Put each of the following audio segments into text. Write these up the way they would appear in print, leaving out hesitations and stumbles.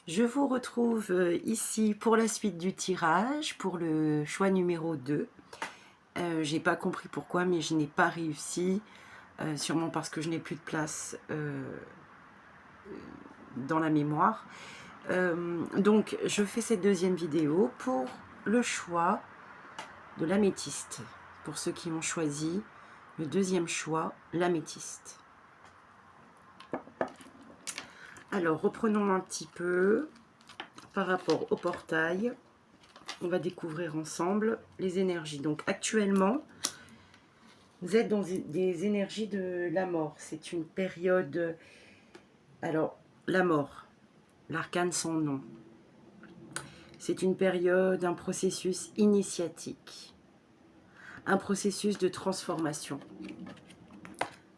Je vous retrouve ici pour la suite du tirage, pour le choix numéro 2. J'ai pas compris pourquoi, mais je n'ai pas réussi, sûrement parce que je n'ai plus de place dans la mémoire. Donc je fais cette deuxième vidéo pour le choix de l'améthyste, pour ceux qui ont choisi le deuxième choix, l'améthyste. Alors reprenons un petit peu par rapport au portail. On va découvrir ensemble les énergies. Donc actuellement, vous êtes dans des énergies de la mort. C'est une période... Alors, la mort, l'arcane sans nom. C'est une période, un processus initiatique. Un processus de transformation.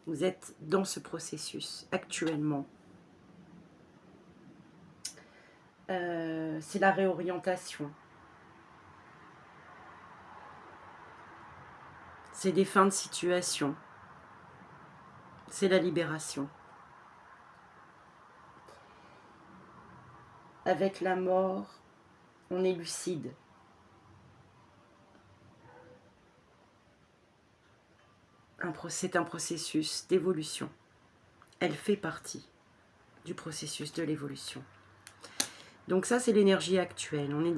Vous êtes dans ce processus actuellement. C'est la réorientation. C'est des fins de situation. C'est la libération. Avec la mort, on est lucide. C'est un processus d'évolution. Elle fait partie du processus de l'évolution. Donc ça, c'est l'énergie actuelle. On est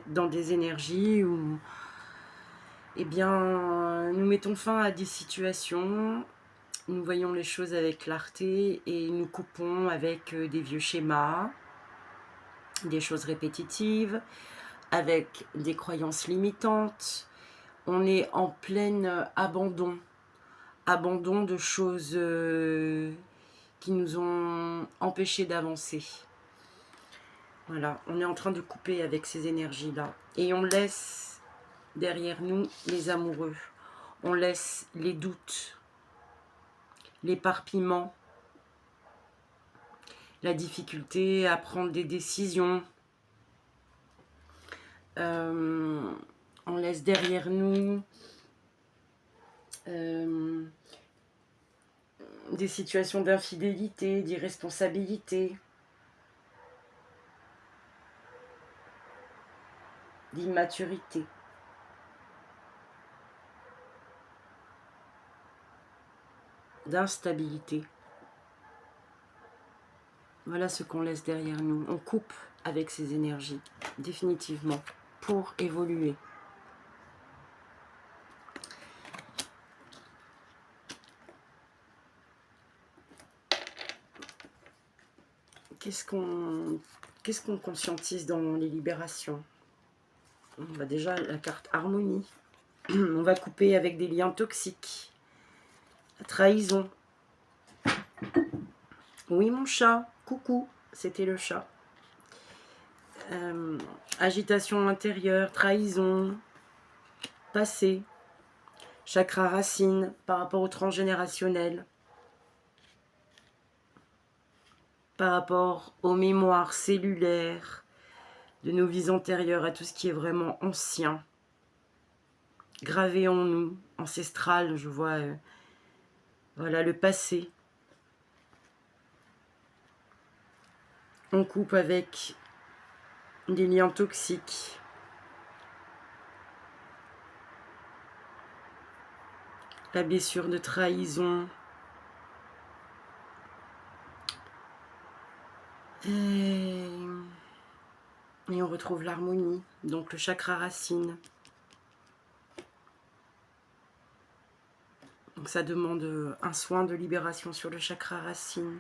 dans des énergies où, eh bien, nous mettons fin à des situations, nous voyons les choses avec clarté et nous coupons avec des vieux schémas, des choses répétitives, avec des croyances limitantes. On est en plein abandon. Abandon de choses qui nous ont empêchés d'avancer. Voilà, on est en train de couper avec ces énergies-là. Et on laisse derrière nous les amoureux. On laisse les doutes, l'éparpillement, la difficulté à prendre des décisions. On laisse derrière nous des situations d'infidélité, d'irresponsabilité, d'immaturité. D'instabilité. Voilà ce qu'on laisse derrière nous. On coupe avec ces énergies, définitivement, pour évoluer. Qu'est-ce qu'on conscientise dans les libérations? On va déjà la carte harmonie. On va couper avec des liens toxiques. La trahison. Oui, mon chat. Coucou. C'était le chat. Agitation intérieure, trahison, passé, chakra racine par rapport au transgénérationnel, par rapport aux mémoires cellulaires de nos vies antérieures, à tout ce qui est vraiment ancien, gravé en nous, ancestral, je vois, voilà, le passé. On coupe avec des liens toxiques. La blessure de trahison. Et on retrouve l'harmonie, donc le chakra racine. Donc ça demande un soin de libération sur le chakra racine.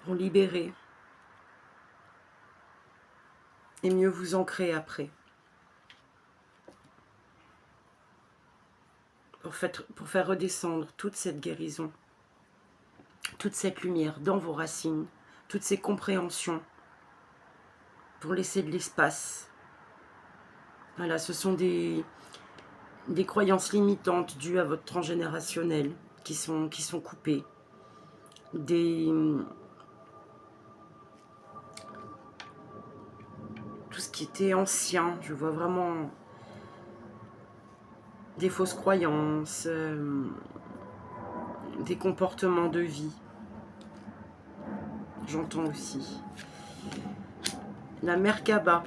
Pour libérer. Et mieux vous ancrer après. Pour faire redescendre toute cette guérison, toute cette lumière dans vos racines, toutes ces compréhensions, pour laisser de l'espace. Voilà, ce sont des croyances limitantes dues à votre transgénérationnel qui sont coupées. Tout ce qui était ancien, je vois vraiment des fausses croyances, des comportements de vie. J'entends aussi. La Merkaba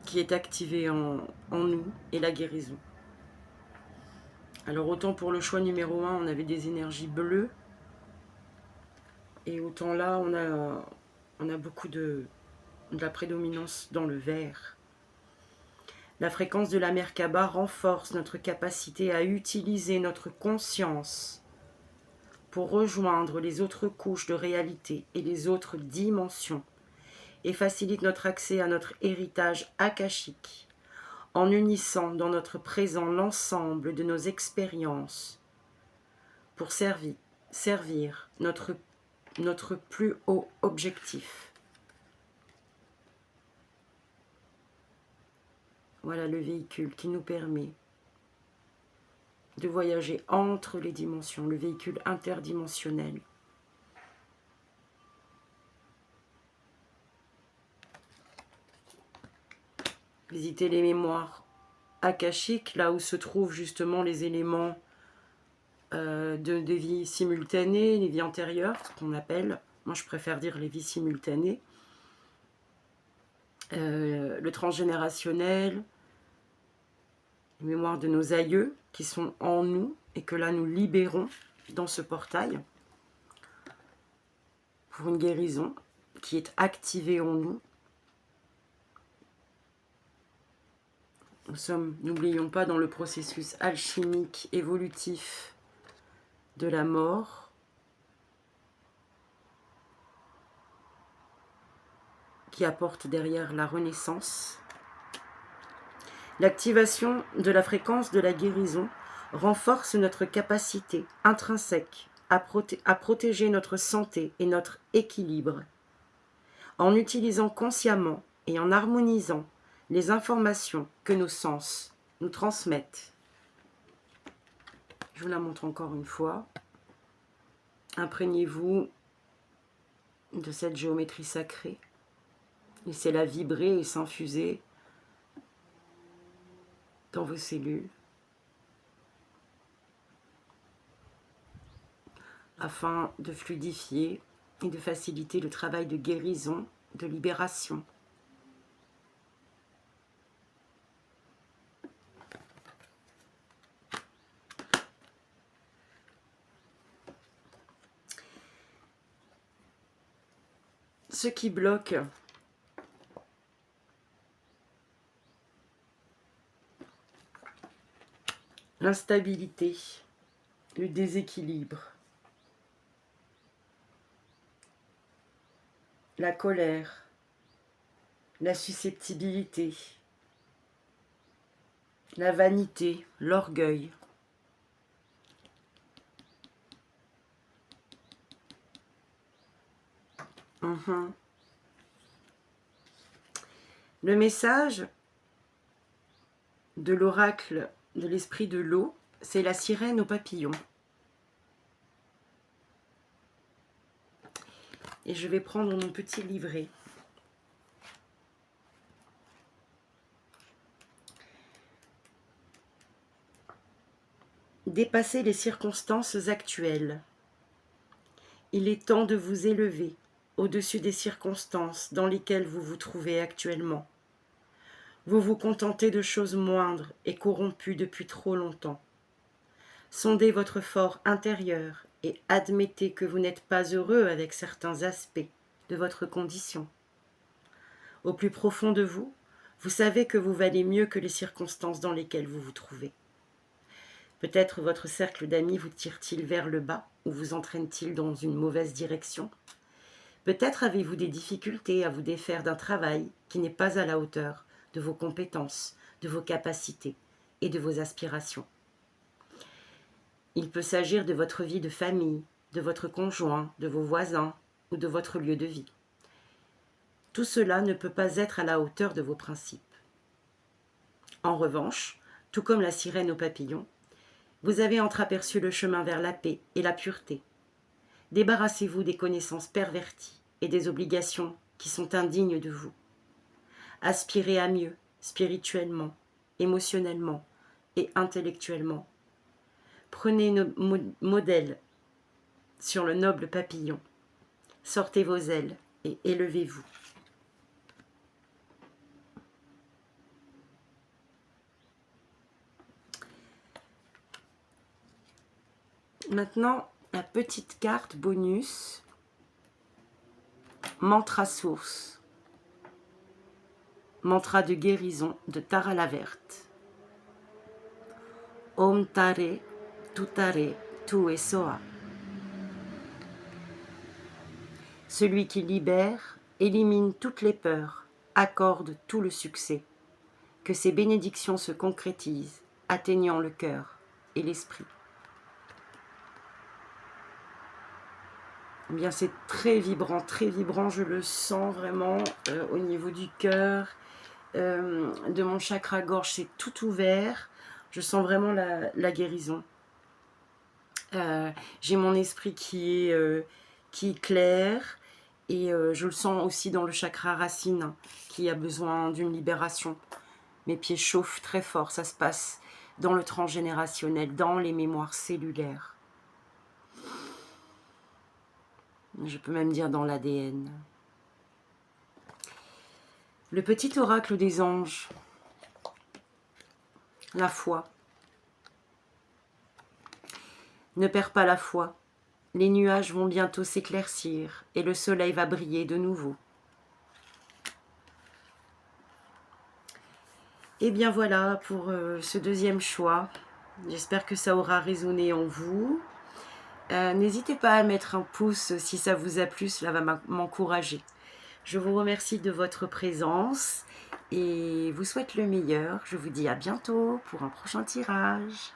qui est activée en nous et la guérison. Alors autant pour le choix numéro 1, on avait des énergies bleues. Et autant là, on a beaucoup de la prédominance dans le vert. La fréquence de la Merkaba renforce notre capacité à utiliser notre conscience pour rejoindre les autres couches de réalité et les autres dimensions et facilite notre accès à notre héritage akashique en unissant dans notre présent l'ensemble de nos expériences pour servir notre plus haut objectif. Voilà le véhicule qui nous permet de voyager entre les dimensions, le véhicule interdimensionnel. Visiter les mémoires akashiques, là où se trouvent justement les éléments de vies simultanées, les vies antérieures, ce qu'on appelle, moi je préfère dire les vies simultanées, le transgénérationnel, les mémoires de nos aïeux qui sont en nous et que là nous libérons dans ce portail pour une guérison qui est activée en nous. Nous sommes, n'oublions pas, dans le processus alchimique évolutif de la mort, qui apporte derrière la renaissance. L'activation de la fréquence de la guérison renforce notre capacité intrinsèque à protéger notre santé et notre équilibre en utilisant consciemment et en harmonisant les informations que nos sens nous transmettent. Je vous la montre encore une fois. Imprégnez-vous de cette géométrie sacrée. Laissez-la vibrer et s'infuser dans vos cellules afin de fluidifier et de faciliter le travail de guérison, de libération. Ce qui bloque l'instabilité, le déséquilibre, la colère, la susceptibilité, la vanité, l'orgueil. Le message de l'oracle de l'esprit de l'eau, c'est la sirène au papillon. Et je vais prendre mon petit livret. Dépassez les circonstances actuelles. Il est temps de vous élever au-dessus des circonstances dans lesquelles vous vous trouvez actuellement. Vous vous contentez de choses moindres et corrompues depuis trop longtemps. Sondez votre fort intérieur et admettez que vous n'êtes pas heureux avec certains aspects de votre condition. Au plus profond de vous, vous savez que vous valez mieux que les circonstances dans lesquelles vous vous trouvez. Peut-être votre cercle d'amis vous tire-t-il vers le bas ou vous entraîne-t-il dans une mauvaise direction. Peut-être avez-vous des difficultés à vous défaire d'un travail qui n'est pas à la hauteur de vos compétences, de vos capacités et de vos aspirations. Il peut s'agir de votre vie de famille, de votre conjoint, de vos voisins ou de votre lieu de vie. Tout cela ne peut pas être à la hauteur de vos principes. En revanche, tout comme la sirène au papillon, vous avez entreaperçu le chemin vers la paix et la pureté. Débarrassez-vous des connaissances perverties et des obligations qui sont indignes de vous. Aspirez à mieux, spirituellement, émotionnellement et intellectuellement. Prenez modèle sur le noble papillon. Sortez vos ailes et élevez-vous. Maintenant, la petite carte bonus, mantra source, mantra de guérison de Tara la Verte. Om Tare, Tutare, Tu Soa. Celui qui libère, élimine toutes les peurs, accorde tout le succès. Que ces bénédictions se concrétisent, atteignant le cœur et l'esprit. Eh bien, c'est très vibrant, je le sens vraiment au niveau du cœur, de mon chakra gorge, c'est tout ouvert, je sens vraiment la guérison. J'ai mon esprit qui est clair, et je le sens aussi dans le chakra racine, qui a besoin d'une libération. Mes pieds chauffent très fort, ça se passe dans le transgénérationnel, dans les mémoires cellulaires. Je peux même dire dans l'ADN. Le petit oracle des anges. La foi. Ne perds pas la foi. Les nuages vont bientôt s'éclaircir et le soleil va briller de nouveau. Et bien voilà pour ce deuxième choix. J'espère que ça aura résonné en vous. N'hésitez pas à mettre un pouce si ça vous a plu, cela va m'encourager. Je vous remercie de votre présence et vous souhaite le meilleur. Je vous dis à bientôt pour un prochain tirage.